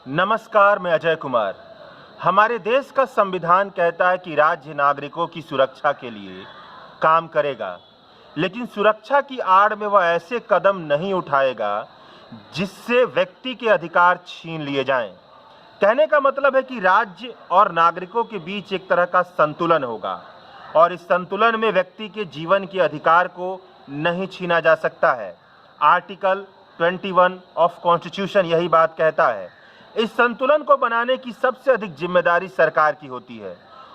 नमस्कार, मैं अजय कुमार। हमारे देश का संविधान कहता है कि राज्य नागरिकों की सुरक्षा के लिए काम करेगा, लेकिन सुरक्षा की आड़ में वह ऐसे कदम नहीं उठाएगा जिससे व्यक्ति के अधिकार छीन लिए जाएं। कहने का मतलब है कि राज्य और नागरिकों के बीच एक तरह का संतुलन होगा और इस संतुलन में व्यक्ति के जीवन के अधिकार को नहीं छीना जा सकता है। आर्टिकल 21 ऑफ कॉन्स्टिट्यूशन यही बात कहता है। इस संतुलन को बनाने की सबसे अधिक जिम्मेदारी सरकार की होती है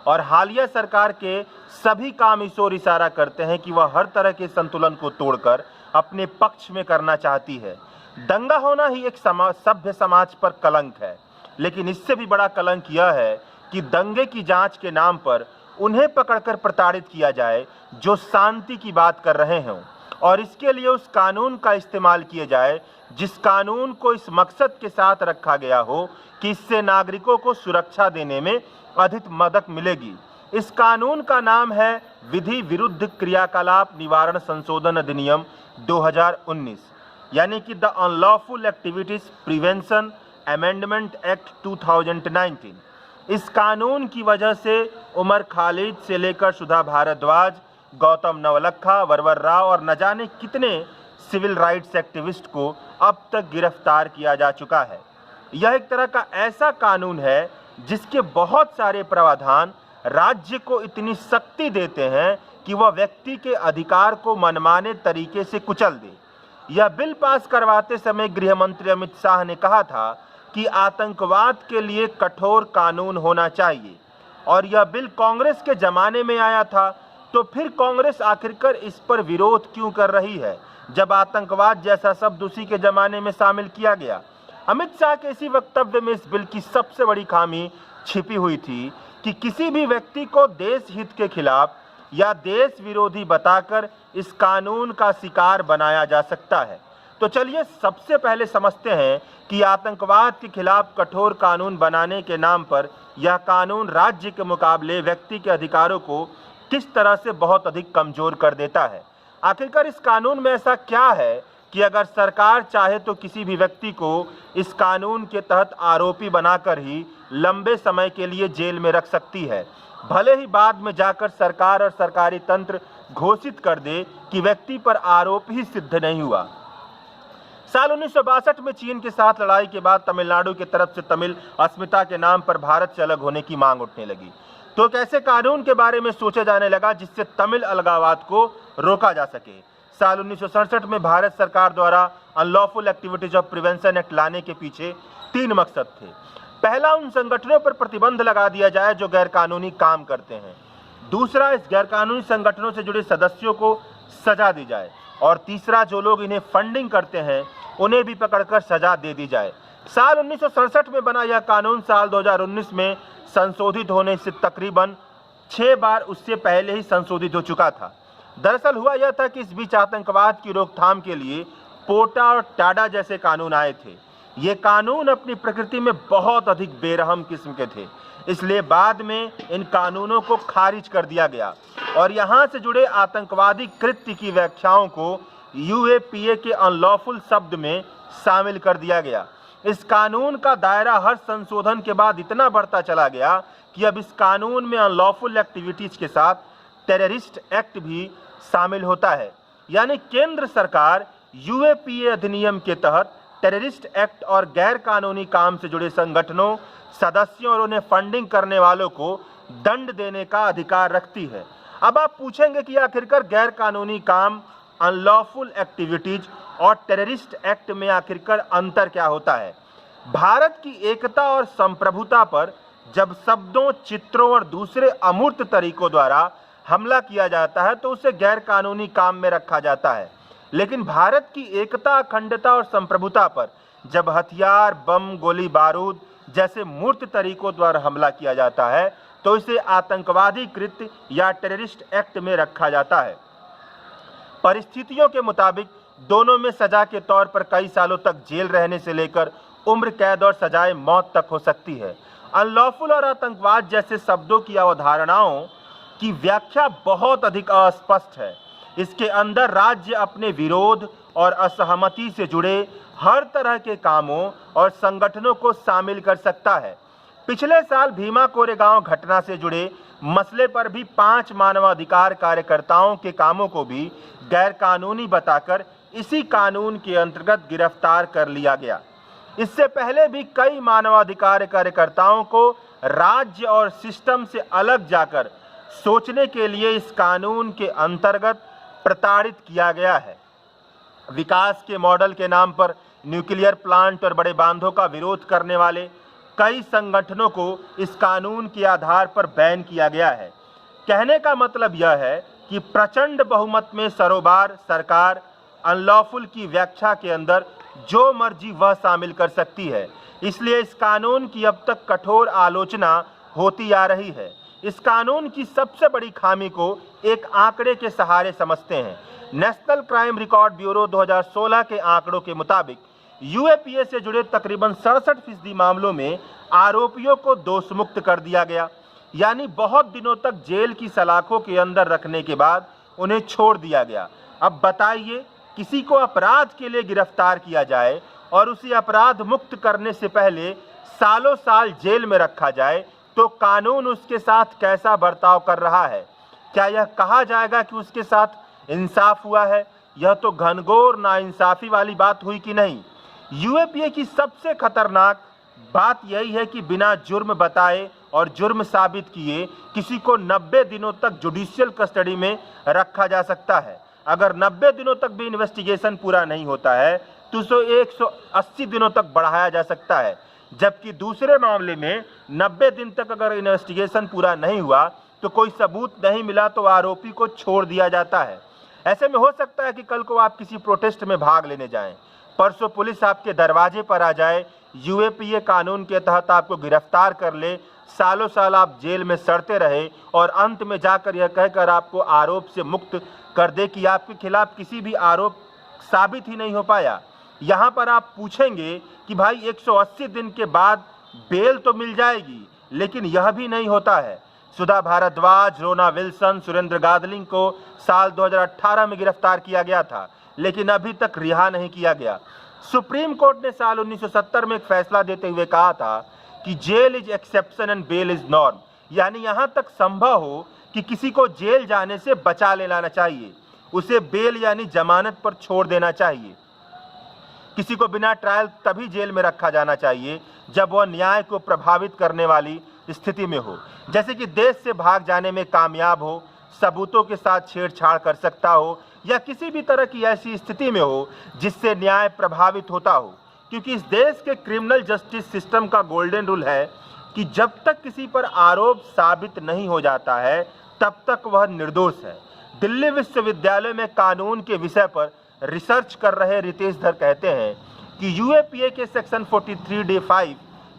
और हालिया सरकार के सभी काम इस ओर इशारा करते हैं कि वह हर तरह के संतुलन को तोड़कर अपने पक्ष में करना चाहती है। दंगा होना ही एक सभ्य समाज पर कलंक है, लेकिन इससे भी बड़ा कलंक यह है कि दंगे की जांच के नाम पर उन्हें पकड़कर प्रताड़ित किया जाए जो शांति की बात कर रहे हों और इसके लिए उस कानून का इस्तेमाल किया जाए जिस कानून को इस मकसद के साथ रखा गया हो कि इससे नागरिकों को सुरक्षा देने में अधिक मदद मिलेगी। इस कानून का नाम है विधि विरुद्ध क्रियाकलाप निवारण संशोधन अधिनियम 2019, यानी कि the unlawful activities prevention amendment act 2019। इस कानून की वजह से उमर खालिद से लेकर सुधा भारद्वाज, गौतम नवलखा, वरवर राव और न जाने कितने सिविल राइट्स एक्टिविस्ट को अब तक गिरफ्तार किया जा चुका है। यह एक तरह का ऐसा कानून है जिसके बहुत सारे प्रावधान राज्य को इतनी शक्ति देते हैं कि वह व्यक्ति के अधिकार को मनमाने तरीके से कुचल दे। यह बिल पास करवाते समय गृह मंत्री अमित शाह ने कहा था कि आतंकवाद के लिए कठोर कानून होना चाहिए और यह बिल कांग्रेस के जमाने में आया था, तो फिर कांग्रेस आखिरकार इस पर विरोध क्यों कर रही है जब आतंकवाद जैसा शब्द उसी के जमाने में शामिल किया गया। अमित शाह के इसी वक्तव्य में इस बिल की सबसे बड़ी खामी छिपी हुई थी कि किसी भी व्यक्ति को देश हित के खिलाफ या देश विरोधी बताकर इस कानून का शिकार बनाया जा सकता है। तो चलिए सबसे पहले समझते हैं कि आतंकवाद के खिलाफ कठोर कानून बनाने के नाम पर यह कानून राज्य के मुकाबले व्यक्ति के अधिकारों को किस तरह से बहुत अधिक कमजोर कर देता है। आखिरकार इस कानून में ऐसा क्या है कि अगर सरकार चाहे तो किसी भी व्यक्ति को इस कानून के तहत आरोपी बनाकर ही लंबे समय के लिए जेल में रख सकती है, भले ही बाद में जाकर सरकार और सरकारी तंत्र घोषित कर दे कि व्यक्ति पर आरोप ही सिद्ध नहीं हुआ। साल 1962 में चीन के साथ लड़ाई के बाद तमिलनाडु की तरफ से तमिल अस्मिता के नाम पर भारत से अलग होने की मांग उठने लगी, तो एक ऐसे कानून के बारे में सोचा जाने लगा जिससे तमिल अलगाववाद को रोका जा सके। साल 1967 में भारत सरकार द्वारा unlawful activities of prevention act लाने के पीछे 3 मकसद थे। पहला, उन संगठनों पर प्रतिबंध लगा दिया जाए जो गैरकानूनी काम करते हैं। दूसरा, इस गैरकानूनी संगठनों से जुड़े सदस्यों को सजा दी जाए और तीसरा, जो लोग इन्हें फंडिंग करते हैं उन्हें भी पकड़कर सजा दे दी जाए। साल 1967 में बना यह कानून साल 2019 में संशोधित होने से तकरीबन 6 बार उससे पहले ही संशोधित हो चुका था। दरअसल हुआ यह था कि इस बीच आतंकवाद की रोकथाम के लिए पोटा और टाडा जैसे कानून आए थे। ये कानून अपनी प्रकृति में बहुत अधिक बेरहम किस्म के थे, इसलिए बाद में इन कानूनों को खारिज कर दिया गया और यहाँ से जुड़े आतंकवादी कृत्य की व्याख्याओं को यूएपीए के अनलॉफुल शब्द में शामिल कर दिया गया। इस कानून का दायरा हर संशोधन के बाद इतना बढ़ता चला गया कि अब इस कानून में अनलॉफुल एक्टिविटीज के साथ टेररिस्ट एक्ट भी शामिल होता है, यानी केंद्र सरकार यूएपीए अधिनियम के तहत टेररिस्ट एक्ट और गैर कानूनी काम से जुड़े संगठनों, सदस्यों और उन्हें फंडिंग करने वालों को दंड देने का अधिकार रखती है। अब आप पूछेंगे कि आखिरकार गैर कानूनी काम, अनलॉफुल एक्टिविटीज और टेररिस्ट एक्ट में आखिरकार अंतर क्या होता है। भारत की एकता और संप्रभुता पर जब शब्दों, चित्रों और दूसरे अमूर्त तरीकों द्वारा हमला किया जाता है तो उसे गैर कानूनी काम में रखा जाता है, लेकिन भारत की एकता, अखंडता और संप्रभुता पर जब हथियार, बम, गोली बारूद जैसे मूर्त तरीकों द्वारा हमला किया जाता है तो इसे आतंकवादी कृत्य या टेररिस्ट एक्ट में रखा जाता है। परिस्थितियों के मुताबिक दोनों में सजा के तौर पर कई सालों तक जेल रहने से लेकर उम्र कैद और सजाए मौत तक हो सकती है। अनलॉफुल और आतंकवाद जैसे शब्दों की अवधारणाओं की व्याख्या बहुत अधिक अस्पष्ट है। इसके अंदर राज्य अपने विरोध और असहमति से जुड़े हर तरह के कामों और संगठनों को शामिल कर सकता है। पिछले साल भीमा कोरेगांव घटना से जुड़े मसले पर भी 5 मानवाधिकार कार्यकर्ताओं के कामों को भी गैरकानूनी बताकर इसी कानून के अंतर्गत गिरफ्तार कर लिया गया। इससे पहले भी कई मानवाधिकार कार्यकर्ताओं को राज्य और सिस्टम से अलग जाकर सोचने के लिए इस कानून के अंतर्गत प्रताड़ित किया गया है। विकास के मॉडल के नाम पर न्यूक्लियर प्लांट और बड़े बांधों का विरोध करने वाले कई संगठनों को इस कानून के आधार पर बैन किया गया है। कहने का मतलब यह है कि प्रचंड बहुमत में सरोबार सरकार अनलॉफुल की व्याख्या के अंदर जो मर्जी वह शामिल कर सकती है। इसलिए इस कानून की अब तक कठोर आलोचना होती आ रही है। इस कानून की सबसे बड़ी खामी को एक आंकड़े के सहारे समझते हैं। नेशनल क्राइम रिकॉर्ड ब्यूरो 2016 के आंकड़ों के मुताबिक यूएपीए से जुड़े तकरीबन 67% मामलों में आरोपियों को दोषमुक्त कर दिया गया, यानी बहुत दिनों तक जेल की सलाखों के अंदर रखने के बाद उन्हें छोड़ दिया गया। अब बताइए, किसी को अपराध के लिए गिरफ्तार किया जाए और उसे अपराध मुक्त करने से पहले सालों साल जेल में रखा जाए तो कानून उसके साथ कैसा बर्ताव कर रहा है? क्या यह कहा जाएगा कि उसके साथ इंसाफ हुआ है? यह तो घनघोर नाइंसाफी वाली बात हुई कि नहीं। यूएपीए की सबसे खतरनाक बात यही है कि बिना जुर्म बताए और जुर्म साबित किए किसी को 90 दिनों तक जुडिशियल कस्टडी में रखा जा सकता है। अगर 90 दिनों तक भी इन्वेस्टिगेशन पूरा नहीं होता है तो उसे 180 दिनों तक बढ़ाया जा सकता है, जबकि दूसरे मामले में 90 दिन तक अगर इन्वेस्टिगेशन पूरा नहीं हुआ तो कोई सबूत नहीं मिला तो आरोपी को छोड़ दिया जाता है। ऐसे में हो सकता है कि कल को आप किसी प्रोटेस्ट में भाग लेने जाएं, परसों पुलिस आपके दरवाजे पर आ जाए, यूएपीए कानून के तहत आपको गिरफ्तार कर ले, सालों साल आप जेल में सड़ते रहे और अंत में जाकर यह कहकर आपको आरोप से मुक्त कर दे कि आपके खिलाफ किसी भी आरोप साबित ही नहीं हो पाया। यहाँ पर आप पूछेंगे कि भाई 180 दिन के बाद बेल तो मिल जाएगी, लेकिन यह भी नहीं होता है। सुधा भारद्वाज, रोना विल्सन, सुरेंद्र गादलिंग को साल 2018 में गिरफ्तार किया गया था, लेकिन अभी तक रिहा नहीं किया गया। सुप्रीम कोर्ट ने साल 1970 में एक फैसला देते हुए कहा था कि jail is exception and bail is norm, यानी यहाँ तक संभव हो कि किसी को जेल जाने से बचा लेना चाहिए, उसे बेल यानी जमानत पर छोड़ देना चाहिए। किसी को बिना ट्रायल तभी जेल में रखा जाना चाहिए जब वह न्याय को प्रभावित करने वाली स्थिति में हो, जैसे कि देश से भाग जाने में कामयाब हो, सबूतों के साथ छेड़छाड़ कर सकता हो या किसी भी तरह की ऐसी स्थिति में हो जिससे न्याय प्रभावित होता हो। क्योंकि इस देश के क्रिमिनल जस्टिस सिस्टम का गोल्डन रूल है कि जब तक किसी पर आरोप साबित नहीं हो जाता है तब तक वह निर्दोष है। दिल्ली विश्वविद्यालय में कानून के विषय पर रिसर्च कर रहे रितेश धर कहते हैं कि यूएपीए के सेक्शन 43D5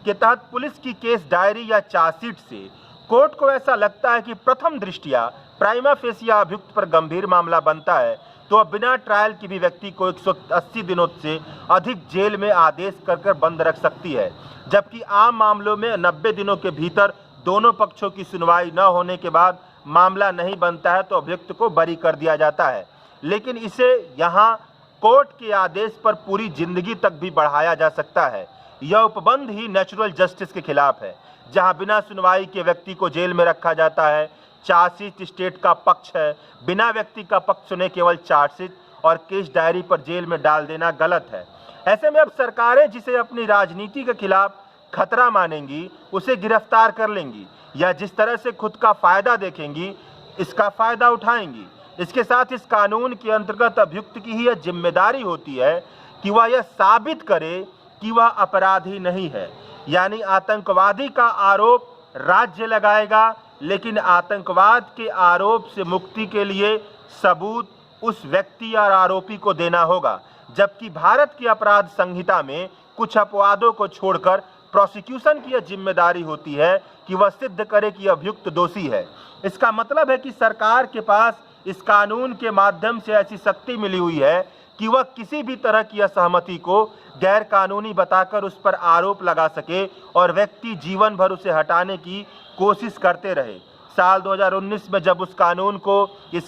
के तहत पुलिस की केस डायरी या चार्जशीट से कोर्ट को ऐसा लगता है कि प्रथम दृष्टिया प्राइमा फेसिया अभियुक्त पर गंभीर मामला बनता है तो अब बिना ट्रायल की भी व्यक्ति को 180 दिनों से अधिक जेल में आदेश कर बंद रख सकती है, जबकि आम मामलों में 90 दिनों के भीतर दोनों पक्षों की सुनवाई न होने के बाद मामला नहीं बनता है तो अभियुक्त को बरी कर दिया जाता है। लेकिन इसे यहाँ कोर्ट के आदेश पर पूरी जिंदगी तक भी बढ़ाया जा सकता है। यह उपबंध ही नेचुरल जस्टिस के खिलाफ है, जहाँ बिना सुनवाई के व्यक्ति को जेल में रखा जाता है। चार्जशीट स्टेट का पक्ष है, बिना व्यक्ति का पक्ष सुने केवल चार्जशीट और केस डायरी पर जेल में डाल देना गलत है। ऐसे में अब सरकारें जिसे अपनी राजनीति के खिलाफ खतरा मानेंगी उसे गिरफ्तार कर लेंगी या जिस तरह से खुद का फायदा देखेंगी इसका फायदा उठाएंगी। इसके साथ इस कानून के अंतर्गत अभियुक्त की ही यह जिम्मेदारी होती है कि वह यह साबित करे कि वह अपराधी नहीं है। यानी आतंकवादी का आरोप राज्य लगाएगा, लेकिन आतंकवाद के आरोप से मुक्ति के लिए सबूत उस व्यक्ति और आरोपी को देना होगा। जबकि भारत की अपराध संहिता में कुछ अपवादों को छोड़कर प्रोसिक्यूशन की यह जिम्मेदारी होती है कि वह सिद्ध करे कि अभियुक्त दोषी है। इसका मतलब है कि सरकार के पास इस कानून के माध्यम से ऐसी शक्ति मिली हुई है कि वह किसी भी तरह की असहमति को गैर कानूनी बताकर उस पर आरोप लगा सके और व्यक्ति जीवन भर उसे हटाने की कोशिश करते रहे। साल 2019 में जब इस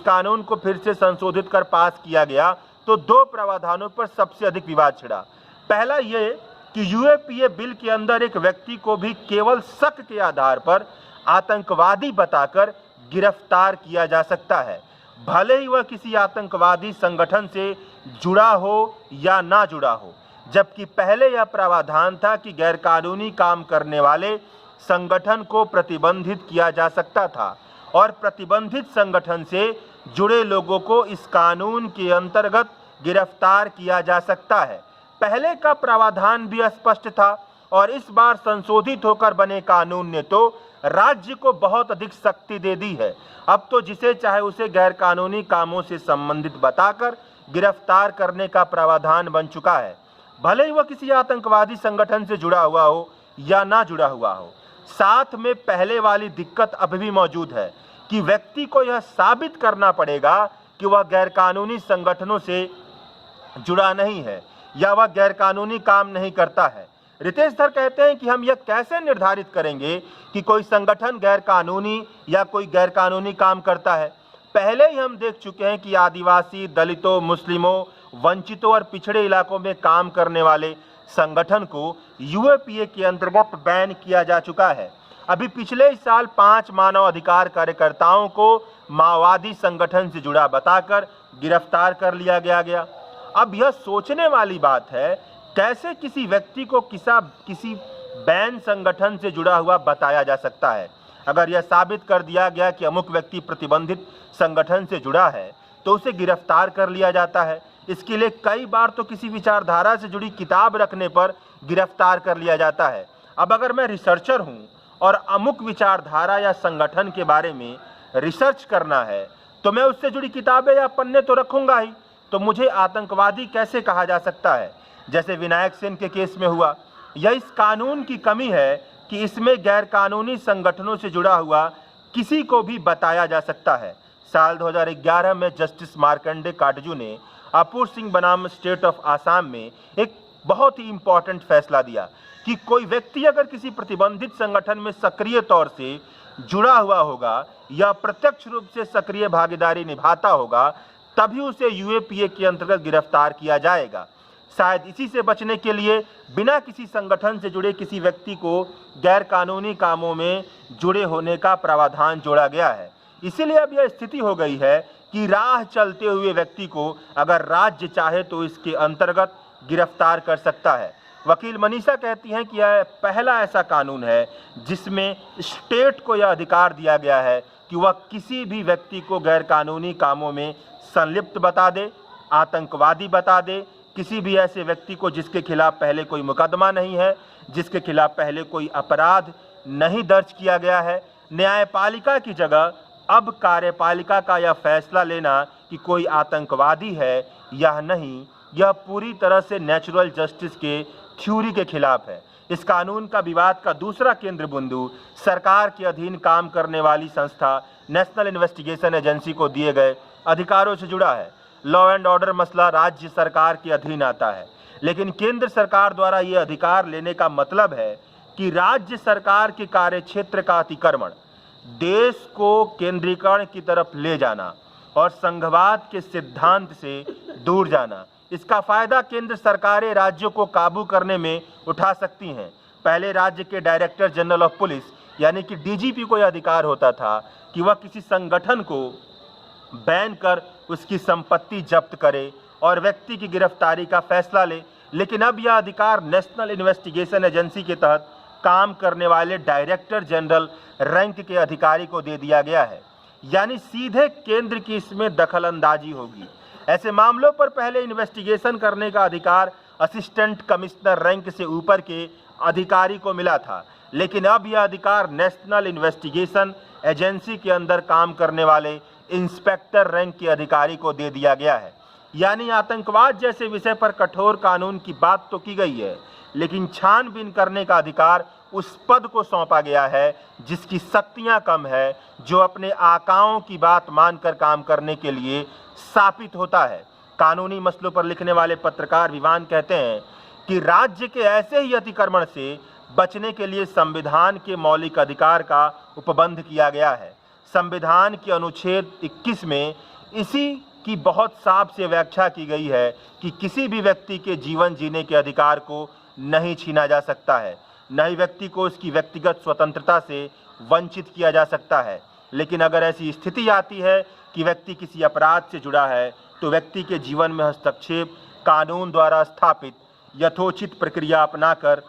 कानून को फिर से संशोधित कर पास किया गया तो दो प्रावधानों पर सबसे अधिक विवाद छिड़ा। पहला ये कि यूएपीए बिल के अंदर एक व्यक्ति को भी केवल शक के आधार पर आतंकवादी बताकर गिरफ्तार किया जा सकता है, भले ही वह किसी आतंकवादी संगठन से जुड़ा हो या ना जुड़ा हो। जबकि पहले यह प्रावधान था कि गैरकानूनी काम करने वाले संगठन को प्रतिबंधित किया जा सकता था और प्रतिबंधित संगठन से जुड़े लोगों को इस कानून के अंतर्गत गिरफ्तार किया जा सकता है। पहले का प्रावधान भी स्पष्ट था और इस बार संशोधित होकर बने कानून ने तो राज्य को बहुत अधिक शक्ति दे दी है। अब तो जिसे चाहे उसे गैरकानूनी कामों से संबंधित बताकर गिरफ्तार करने का प्रावधान बन चुका है, भले ही वह किसी आतंकवादी संगठन से जुड़ा हुआ हो या ना जुड़ा हुआ हो। साथ में पहले वाली दिक्कत अभी भी मौजूद है कि व्यक्ति को यह साबित करना पड़ेगा कि वह गैरकानूनी संगठनों से जुड़ा नहीं है या वह गैरकानूनी काम नहीं करता है। रितेश धर कहते हैं कि हम यह कैसे निर्धारित करेंगे कि कोई संगठन गैरकानूनी या कोई गैरकानूनी काम करता है। पहले ही हम देख चुके हैं कि आदिवासी, दलितों, मुस्लिमों, वंचितों और पिछड़े इलाकों में काम करने वाले संगठन को यूएपीए के अंतर्गत बैन किया जा चुका है। अभी पिछले साल 5 मानव अधिकार कार्यकर्ताओं को माओवादी संगठन से जुड़ा बताकर गिरफ्तार कर लिया गया। अब यह सोचने वाली बात है, कैसे किसी व्यक्ति को किसी बैन संगठन से जुड़ा हुआ बताया जा सकता है। अगर यह साबित कर दिया गया कि अमुक व्यक्ति प्रतिबंधित संगठन से जुड़ा है तो उसे गिरफ्तार कर लिया जाता है। इसके लिए कई बार तो किसी विचारधारा से जुड़ी किताब रखने पर गिरफ्तार कर लिया जाता है। अब अगर मैं रिसर्चर हूं और अमुक विचारधारा या संगठन के बारे में रिसर्च करना है तो मैं उससे जुड़ी किताबें या पन्ने तो रखूंगा ही, तो मुझे आतंकवादी कैसे कहा जा सकता है, जैसे विनायक सेन के केस में हुआ। यह इस कानून की कमी है कि इसमें गैरकानूनी संगठनों से जुड़ा हुआ किसी को भी बताया जा सकता है। साल 2011 में जस्टिस मार्कंडे काटजू ने अपूर सिंह बनाम स्टेट ऑफ आसाम में एक बहुत ही इंपॉर्टेंट फैसला दिया कि कोई व्यक्ति अगर किसी प्रतिबंधित संगठन में सक्रिय तौर से जुड़ा हुआ होगा या प्रत्यक्ष रूप से सक्रिय भागीदारी निभाता होगा तभी उसे यूएपीए के अंतर्गत गिरफ्तार किया जाएगा। शायद इसी से बचने के लिए बिना किसी संगठन से जुड़े किसी व्यक्ति को गैरकानूनी कामों में जुड़े होने का प्रावधान जोड़ा गया है। इसीलिए अब यह स्थिति हो गई है कि राह चलते हुए व्यक्ति को अगर राज्य चाहे तो इसके अंतर्गत गिरफ्तार कर सकता है। वकील मनीषा कहती हैं कि यह पहला ऐसा कानून है जिसमें स्टेट को यह अधिकार दिया गया है कि वह किसी भी व्यक्ति को गैरकानूनी कामों में संलिप्त बता दे, आतंकवादी बता दे, किसी भी ऐसे व्यक्ति को जिसके खिलाफ पहले कोई मुकदमा नहीं है, जिसके खिलाफ पहले कोई अपराध नहीं दर्ज किया गया है। न्यायपालिका की जगह अब कार्यपालिका का यह फैसला लेना कि कोई आतंकवादी है या नहीं, यह पूरी तरह से नेचुरल जस्टिस के थ्योरी के खिलाफ है। इस कानून का विवाद का दूसरा केंद्र बिंदु सरकार के अधीन काम करने वाली संस्था नेशनल इन्वेस्टिगेशन एजेंसी को दिए गए अधिकारों से जुड़ा है। लॉ एंड ऑर्डर मसला राज्य सरकार के अधीन आता है, लेकिन केंद्र सरकार द्वारा ये अधिकार लेने का मतलब है कि राज्य सरकार के कार्यक्षेत्र का अतिक्रमण, देश को केंद्रीकरण की तरफ ले जाना और संघवाद के सिद्धांत से दूर जाना। इसका फायदा केंद्र सरकारें राज्यों को काबू करने में उठा सकती हैं। पहले राज्य के डायरेक्टर जनरल ऑफ पुलिस यानी कि डीजीपी को यह अधिकार होता था कि वह किसी संगठन को बैन कर उसकी संपत्ति जब्त करे और व्यक्ति की गिरफ्तारी का फैसला ले, लेकिन अब यह अधिकार नेशनल इन्वेस्टिगेशन एजेंसी के तहत काम करने वाले डायरेक्टर जनरल रैंक के अधिकारी को दे दिया गया है। यानी सीधे केंद्र की इसमें दखलंदाजी होगी। ऐसे मामलों पर पहले इन्वेस्टिगेशन करने का अधिकार असिस्टेंट कमिश्नर रैंक से ऊपर के अधिकारी को मिला था, लेकिन अब यह अधिकार नेशनल इन्वेस्टिगेशन एजेंसी के अंदर काम करने वाले इंस्पेक्टर रैंक के अधिकारी को दे दिया गया है। यानी आतंकवाद जैसे विषय पर कठोर कानून की बात तो की गई है, लेकिन छानबीन करने का अधिकार उस पद को सौंपा गया है जिसकी शक्तियां कम है, जो अपने आकाओं की बात मानकर काम करने के लिए स्थापित होता है। कानूनी मसलों पर लिखने वाले पत्रकार विवान कहते हैं कि राज्य के ऐसे ही अतिक्रमण से बचने के लिए संविधान के मौलिक अधिकार का उपबंध किया गया है। संविधान के अनुच्छेद 21 में इसी की बहुत साफ से व्याख्या की गई है कि किसी भी व्यक्ति के जीवन जीने के अधिकार को नहीं छीना जा सकता है, न ही व्यक्ति को उसकी व्यक्तिगत स्वतंत्रता से वंचित किया जा सकता है। लेकिन अगर ऐसी स्थिति आती है कि व्यक्ति किसी अपराध से जुड़ा है तो व्यक्ति के जीवन में हस्तक्षेप कानून द्वारा स्थापित यथोचित प्रक्रिया अपनाकर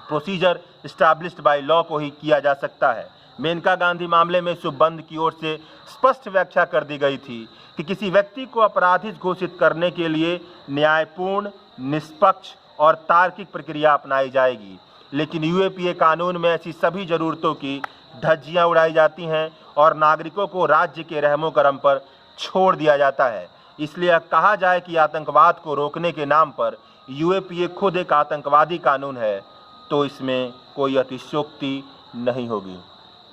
प्रोसीजर एस्टैब्लिश्ड बाय लॉ को ही किया जा सकता है। मेनका गांधी मामले में सुबंध की ओर से स्पष्ट व्याख्या कर दी गई थी कि किसी व्यक्ति को अपराधी घोषित करने के लिए न्यायपूर्ण, निष्पक्ष और तार्किक प्रक्रिया अपनाई जाएगी। लेकिन यूएपीए कानून में ऐसी सभी जरूरतों की धज्जियां उड़ाई जाती हैं और नागरिकों को राज्य के रहमो करम पर छोड़ दिया जाता है। इसलिए कहा जाए कि आतंकवाद को रोकने के नाम पर यूएपीए खुद एक आतंकवादी कानून है तो इसमें कोई अतिशयोक्ति नहीं होगी।